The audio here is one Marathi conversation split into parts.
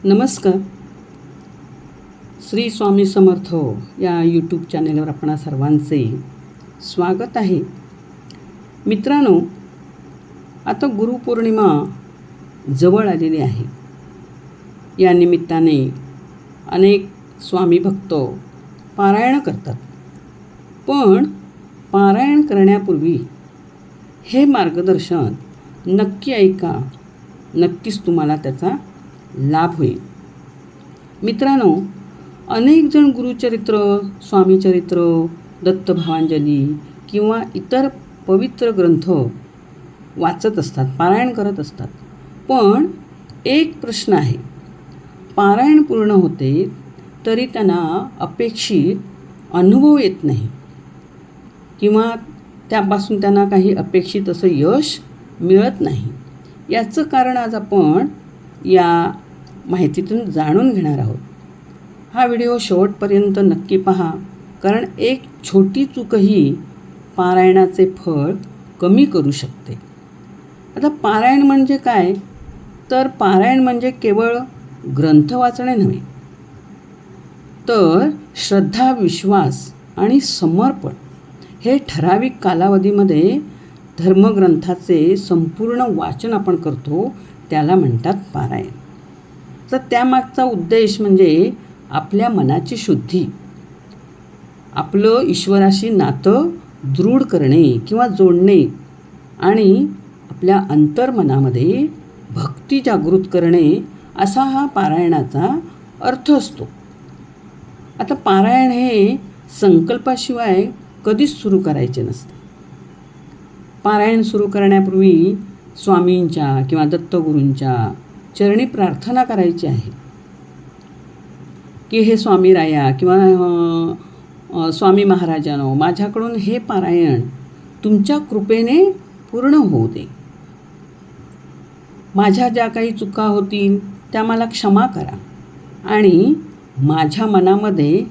नमस्कार. श्री स्वामी समर्थ या यूट्यूब चॅनेलवर आपणा सर्वांचे स्वागत आहे. मित्रांनो, आता गुरुपौर्णिमा जवळ आलेली आहे. या निमित्ताने अनेक स्वामी भक्त पारायण करतात. पण पारायण करण्यापूर्वी हे मार्गदर्शन नक्की ऐका, नक्कीच तुम्हाला त्याचा लाभ होईल. मित्रांनो, अनेक जण गुरुचरित्र, स्वामीचरित्र, दत्तभावांजली किंवा इतर पवित्र ग्रंथ वाचत असतात, पारायण करत असतात. पण एक प्रश्न आहे, पारायण पूर्ण होते तरी त्यांना अपेक्षित अनुभव येत नाही किंवा त्यापासून त्यांना काही अपेक्षित असं यश मिळत नाही. याचं कारण आज आपण या माहितीतून जाणून घेणार आहोत. हा व्हिडिओ शेवटपर्यंत नक्की पहा, कारण एक छोटी चूकही पारायणाचे फळ कमी करू शकते. आता पारायण म्हणजे काय? तर पारायण म्हणजे केवळ ग्रंथ वाचणे नव्हे, तर श्रद्धा, विश्वास आणि समर्पण हे ठराविक कालावधीमध्ये धर्मग्रंथाचे संपूर्ण वाचन आपण करतो, त्याला म्हणतात पारायण. तर त्यामागचा उद्देश म्हणजे आपल्या मनाची शुद्धी, आपलं ईश्वराशी नातं दृढ करणे किंवा जोडणे आणि आपल्या अंतर्मनामध्ये भक्ती जागृत करणे, असा हा पारायणाचा अर्थ असतो. आता पारायण हे संकल्पाशिवाय कधीच सुरू करायचे नसते. पारायण सुरू करण्यापूर्वी स्वामींच्या किंवा दत्तगुरूंच्या चरणी प्रार्थना करायची आहे की हे स्वामी राया किंवा स्वामी महाराजांनो, माझ्याकडून हे पारायण तुमच्या कृपेने पूर्ण होऊ दे. माझ्या ज्या काही चुका होतील त्या मला क्षमा करा आणि माझ्या मनामध्ये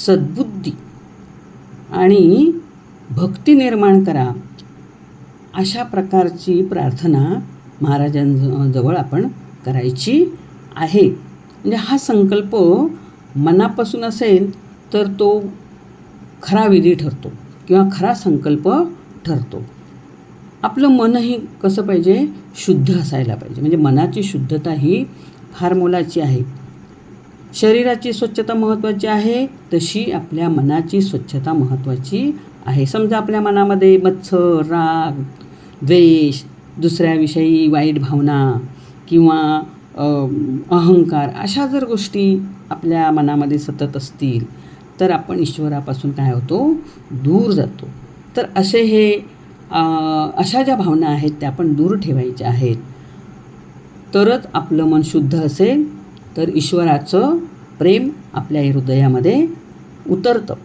सद्बुद्धी आणि भक्ती निर्माण करा. अशा प्रकारची प्रार्थना महाराजांजवळ आपण करायची आहे. म्हणजे हा संकल्प मनापासून असेल तर तो खरा विधी ठरतो किंवा खरा संकल्प ठरतो. आपलं मनही कसं पाहिजे? शुद्ध असायला पाहिजे. म्हणजे मनाची शुद्धता ही फार मोलाची आहे. शरीराची स्वच्छता महत्त्वाची आहे, तशी आपल्या मनाची स्वच्छता महत्त्वाची आहे. समजा आपल्या मनामध्ये मत्सर, राग, द्वेष, दुसऱ्याविषयी वाईट भावना किंवा अहंकार, अशा जर गोष्टी आपल्या मनामध्ये सतत असतील तर आपण ईश्वरापासून काय होतो? दूर जातो. तर अशा ज्या भावना आहेत त्या आपण दूर ठेवायच्या आहेत. तरच आपलं मन शुद्ध असेल, तर ईश्वराचं प्रेम आपल्या हृदयामध्ये उतरतं.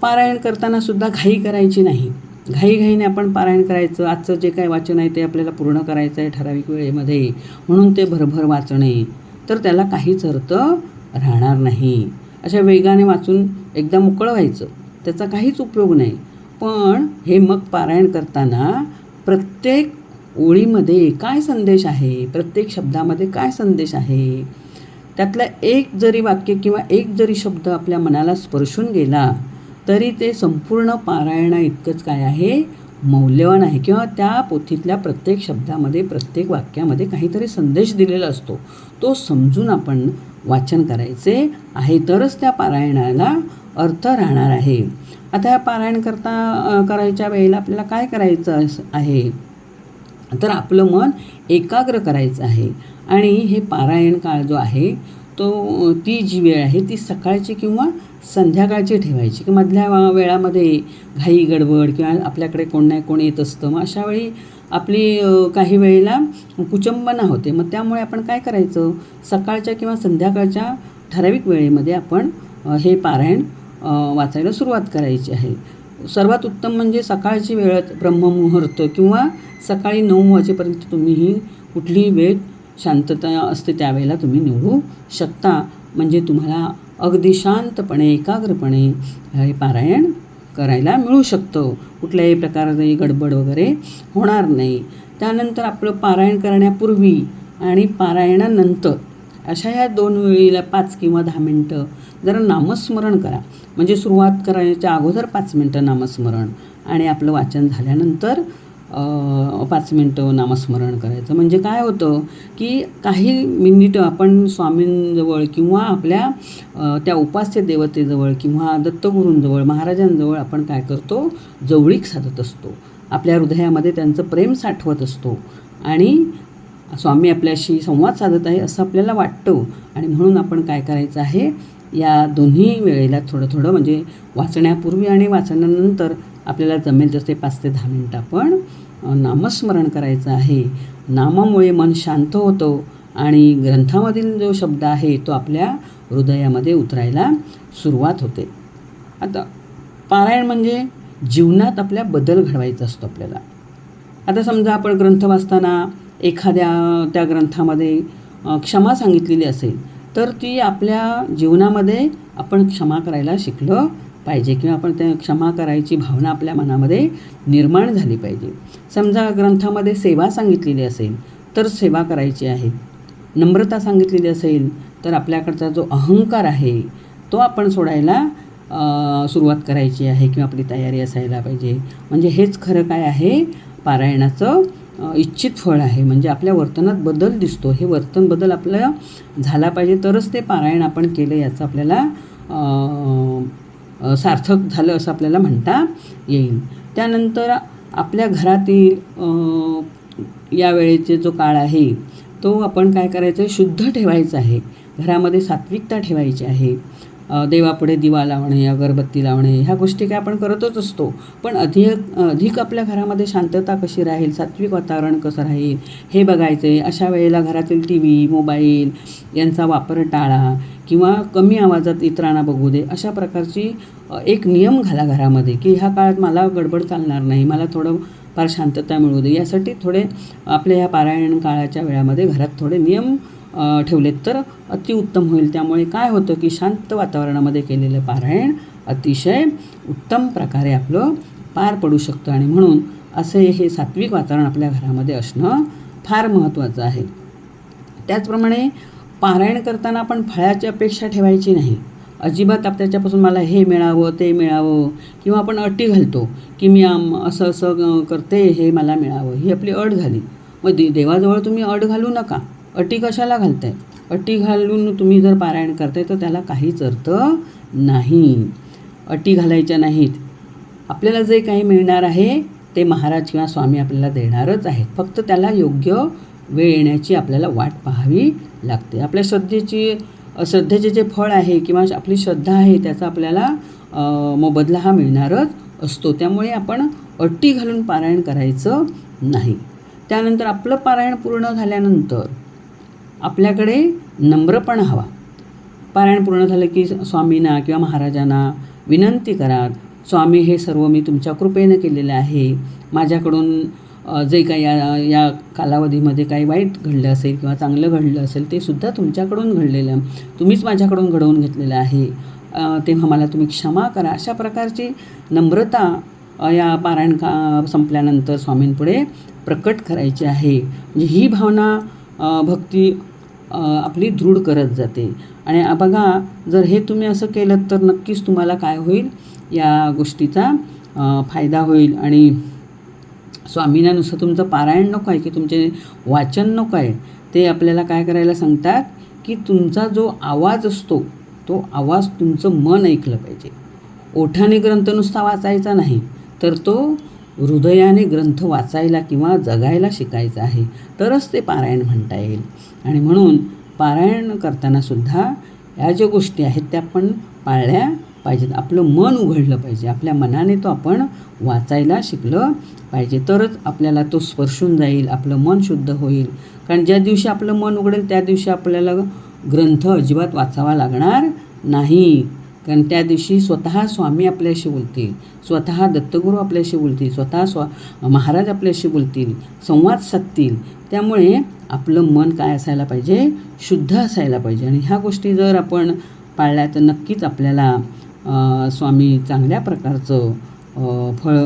पारायण करताना सुद्धा घाई करायची नाही. घाईघाईने आपण पारायण करायचं. आजचं जे काही वाचन आहे ते आपल्याला पूर्ण करायचं आहे ठराविक वेळेमध्ये, म्हणून ते भरभर वाचणे, तर त्याला काहीच अर्थ राहणार नाही. अशा वेगाने वाचून एकदा मोकळं व्हायचं, त्याचा काहीच उपयोग नाही. पण हे मग पारायण करताना प्रत्येक ओळीमध्ये काय संदेश आहे, प्रत्येक शब्दामध्ये काय संदेश आहे, त्यातला एक जरी वाक्य किंवा एक जरी शब्द आपल्या मनाला स्पर्शून गेला तरी ते संपूर्ण पारायणा इतकंच काय आहे? मौल्यवान आहे. किंवा त्या पोथीतल्या प्रत्येक शब्दामध्ये, प्रत्येक वाक्यामध्ये काहीतरी संदेश दिलेला असतो. तो समजून आपण वाचन करायचे आहे, तरच त्या पारायणाला अर्थ राहणार आहे. आता या पारायण करायच्या वेळेला आपल्याला काय करायचं आहे? तर आपलं मन एकाग्र करायचं आहे. आणि हे पारायण काळ जो आहे तो, ती जी वेळ आहे ती सकाळची किंवा संध्याकाळची ठेवायची. की मधल्या वेळामध्ये घाई गडबड किंवा आपल्याकडे कोण नाही कोण येत असतं, मग अशा वेळी आपली काही वेळेला कुचंबना होते. मग त्यामुळे आपण काय करायचं? सकाळच्या किंवा संध्याकाळच्या ठराविक वेळेमध्ये आपण हे पारायण वाचायला सुरुवात करायची आहे. सर्वात उत्तम म्हणजे सकाळची वेळ, ब्रह्ममुहूर्त किंवा सकाळी 9 वाजेपर्यंत तुम्ही ही कुठलीही वेळ शांतता असते त्यावेळेला तुम्ही निवडू शकता. म्हणजे तुम्हाला अगदी शांतपणे, एकाग्रपणे हे पारायण करायला मिळू शकतं. कुठल्याही प्रकारची गडबड वगैरे होणार नाही. त्यानंतर आपलं पारायण करण्यापूर्वी आणि पारायणानंतर अशा ह्या 2 वेळेला 5 किंवा 10 मिनटं जरा नामस्मरण करा. म्हणजे सुरुवात करायच्या अगोदर 5 मिनटं नामस्मरण आणि आपलं वाचन झाल्यानंतर 5 मिनटं नामस्मरण करायचं. म्हणजे काय होतं की काही मिनिटं आपण स्वामींजवळ किंवा आपल्या त्या उपास्य देवतेजवळ किंवा दत्तगुरूंजवळ महाराजांजवळ आपण काय करतो, जवळीक साधत असतो. आपल्या हृदयामध्ये त्यांचं प्रेम साठवत असतो आणि स्वामी आपल्याशी संवाद साधत आहे असं आपल्याला वाटतं. आणि म्हणून आपण काय करायचं आहे, या दोन्ही वेळेला थोडं थोडं म्हणजे वाचण्यापूर्वी आणि वाचनानंतर आपल्याला जमेल तसे 5 ते 10 मिनटं आपण नामस्मरण करायचं आहे. नामामुळे मन शांत होतं आणि ग्रंथामधील जो शब्द आहे तो आपल्या हृदयामध्ये उतरायला सुरुवात होते. आता पारायण म्हणजे जीवनात आपल्या बदल घडवायचा असतो आपल्याला. आता समजा आपण ग्रंथ वाचताना एखाद्या त्या ग्रंथामध्ये क्षमा सांगितलेली असेल तर ती आपल्या जीवनामध्ये आपण क्षमा करायला शिकलं पाहिजे किंवा आपण त्या क्षमा करायची भावना आपल्या मनामध्ये निर्माण झाली पाहिजे. समजा ग्रंथामध्ये सेवा सांगितलेली असेल तर सेवा करायची आहे. नम्रता सांगितलेली असेल तर आपल्याकडचा जो अहंकार आहे तो आपण सोडायला सुरुवात करायची आहे किंवा आपली तयारी असायला पाहिजे. म्हणजे हेच खरं काय आहे, पारायणाचं इच्छित फळ आहे. म्हणजे आपल्या वर्तनात बदल दिसतो. हे वर्तन बदल आपलं झाला पाहिजे तरच ते पारायण आपण केलं याचं आपल्याला सार्थक झालं असं आपल्याला म्हणता येईल. त्यानंतर आपल्या घरातील या वेळेचे जो काळ आहे तो आपण काय करायचं आहे, शुद्ध ठेवायचं आहे. घरामध्ये सात्विकता ठेवायची आहे. देवापुढे दिवा लावणे, अगरबत्ती लावणे ह्या गोष्टी काय आपण करतच असतो. पण अधिक आपल्या घरामध्ये शांतता कशी राहील, सात्विक वातावरण कसं राहील हे बघायचं आहे. अशा वेळेला घरातील TV, मोबाईल यांचा वापर टाळा किंवा कमी आवाजात इतरांना बघू दे. अशा प्रकारची एक नियम घाला घरामध्ये की ह्या काळात मला गडबड चालणार नाही, मला थोडं फार शांतता मिळू दे. यासाठी थोडे आपल्या ह्या पारायण काळाच्या वेळामध्ये घरात थोडे नियम ठेवलेत तर अतिउत्तम होईल. त्यामुळे काय होतं की शांत वातावरणामध्ये केलेलं पारायण अतिशय उत्तम प्रकारे आपलं पार पडू शकतं. आणि म्हणून असे हे सात्विक वातावरण आपल्या घरामध्ये असणं फार महत्त्वाचं आहे. त्याचप्रमाणे पारायण करताना आपण फळाची अपेक्षा ठेवायची नाही. अजिबात त्याच्यापासून मला हे मिळावं ते मिळावं किंवा आपण अटी घालतो की मी असं असं करते हे मला मिळावं, ही आपली अट झाली. मग देवाजवळ तुम्ही अट घालू नका. अटी कशाला घालताय? अटी घालून तुम्ही जर पारायण करताय तर त्याला काहीच अर्थ नाही. अटी घालायच्या नाहीत. आपल्याला जे काही मिळणार आहे ते महाराज किंवा स्वामी आपल्याला देणारच आहेत. फक्त त्याला योग्य वेळ येण्याची आपल्याला वाट पाहावी लागते. आपल्या श्रद्धेचे जे फळ आहे किंवा आपली श्रद्धा आहे त्याचा आपल्याला मोबदला हा मिळणारच असतो. त्यामुळे आपण अटी घालून पारायण करायचं नाही. त्यानंतर आपलं पारायण पूर्ण झाल्यानंतर आपल्याकडे नम्रपणा हवा. पारायण पूर्ण झालं की स्वामींना किंवा महाराजांना विनंती करा, स्वामी हे सर्व मी तुमच्या कृपेनं केलेलं आहे. माझ्याकडून जे काही या कालावधीमध्ये काही वाईट घडलं असेल किंवा चांगलं घडलं असेल ते सुद्धा तुमच्याकडून घडलेलं, तुम्हीच माझ्याकडून घडवून घेतलेलं आहे. तेव्हा मला तुम्ही क्षमा करा. अशा प्रकारची नम्रता या पारायण संपल्यानंतर स्वामींपुढे प्रकट करायची आहे. म्हणजे ही भावना भक्ती आपली दृढ करत जाते. आणि बघा, जर हे तुम्ही असं केलं तर नक्कीच तुम्हाला काय होईल, या गोष्टीचा फायदा होईल. आणि स्वामींना नुसतं तुमचं पारायण नको आहे की तुमचे वाचन नको आहे, ते आपल्याला काय करायला सांगतात की तुमचा जो आवाज असतो तो आवाज तुमचं मन ऐकलं पाहिजे. ओठाने ग्रंथ नुसता वाचायचा नाही तर तो हृदयाने ग्रंथ वाचायला किंवा जगायला शिकायचा आहे, तरच ते पारायण म्हणता येईल. आणि म्हणून पारायण करतानासुद्धा या ज्या गोष्टी आहेत त्या आपण पाळल्या पाहिजेत. आपलं मन उघडलं पाहिजे. आपल्या मनाने तो आपण वाचायला शिकलं पाहिजे, तरच आपल्याला तो स्पर्शून जाईल, आपलं मन शुद्ध होईल. कारण ज्या दिवशी आपलं मन उघडेल त्या दिवशी आपल्याला ग्रंथ अजिबात वाचावा लागणार नाही. कारण त्या दिवशी स्वतः स्वामी आपल्याशी बोलतील, स्वतः दत्तगुरू आपल्याशी बोलतील, स्वतः महाराज आपल्याशी बोलतील, संवाद साधतील. त्यामुळे आपलं मन काय असायला पाहिजे, शुद्ध असायला पाहिजे. आणि ह्या गोष्टी जर आपण पाळल्या तर नक्कीच आपल्याला स्वामी चांगल्या प्रकारचं फळ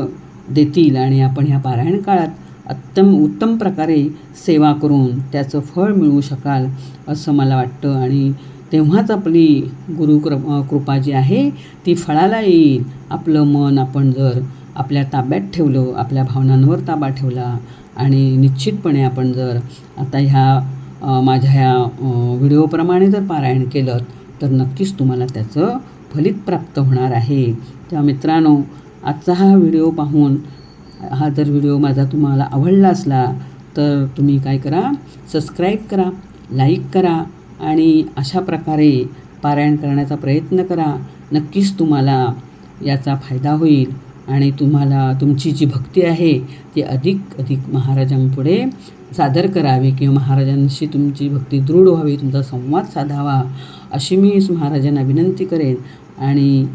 देतील आणि आपण ह्या पारायण काळात उत्तम प्रकारे सेवा करून त्याचं फळ मिळवू शकाल असं मला वाटतं. आणि तेव्हाच आपली कृपा जी आहे ती फळाला येईल. आपलं मन आपण जर आपल्या ताब्यात ठेवलं, आपल्या भावनांवर ताबा ठेवला आणि निश्चितपणे आपण जर आता माझ्या ह्या व्हिडिओप्रमाणे जर पारायण केलं तर नक्कीच तुम्हाला त्याचं फलित प्राप्त होणार आहे. त्या मित्रांनो, आजचा हा व्हिडिओ पाहून जर व्हिडिओ माझा तुम्हाला आवडला असला तर तुम्ही काय करा, सबस्क्राईब करा, लाईक करा आणि अशा प्रकारे पारायण करण्याचा प्रयत्न करा. नक्कीच तुम्हाला याचा फायदा होईल आणि तुम्हाला तुमची जी भक्ती आहे ती अधिक महाराजांपुढे सादर करावी किंवा महाराजांशी तुमची भक्ती दृढ व्हावी, तुमचा संवाद साधावा अशी मी महाराजांना विनंती करेन. आणि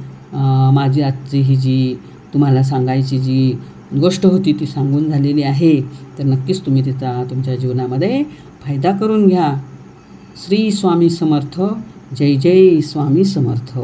माझी आजची ही जी तुम्हाला सांगायची जी गोष्ट होती ती सांगून झालेली आहे. तर नक्कीच तुम्ही तिचा तुमच्या जीवनामध्ये फायदा करून घ्या. श्री स्वामी समर्थ. जय जय स्वामी समर्थ.